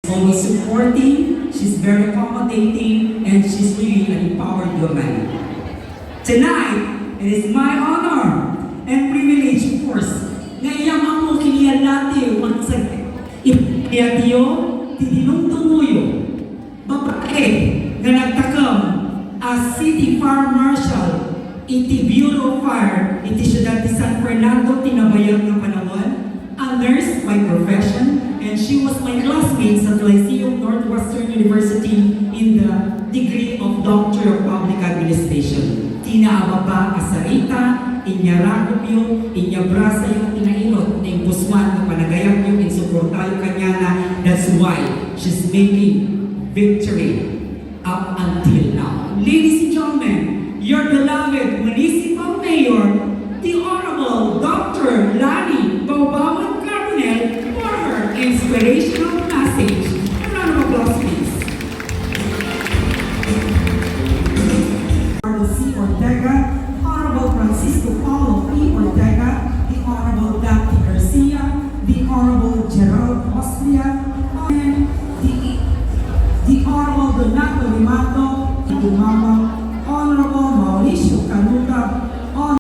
Always supporting, she's very accommodating, and she's really an empowered woman. Tonight, it is my honor and privilege, of course, na iyang ako kiniyan natin magsagay. Ipiyatiyo, titinong-tumuyo, babae na nagtakam as City Fire Marshal, iti Bureau of Fire, iti Ciudad de San Fernando, tinabayag ng panahon, a nurse by profession, and she was my classmate sa Lyceum Northwestern University in the degree of Doctor of Public Administration. Tinaababa asarita, inyaragobyo, inyabrasa yung tinailot, ng buswan na panagayag yung insuportayo kanya na that's why she's making victory up until now. Ladies and gentlemen, your beloved Municipal Mayor, the Honorable Dr. Lani Baubawan Carbonell, for her inspirational message. A round of applause, please. Honorable C. Ortega, Honorable Francisco Paulo P. Ortega, the Honorable Dapti Garcia, the Honorable Gerald Austria, and the Honorable Donato Limato, the Honorable Mauricio Canuta,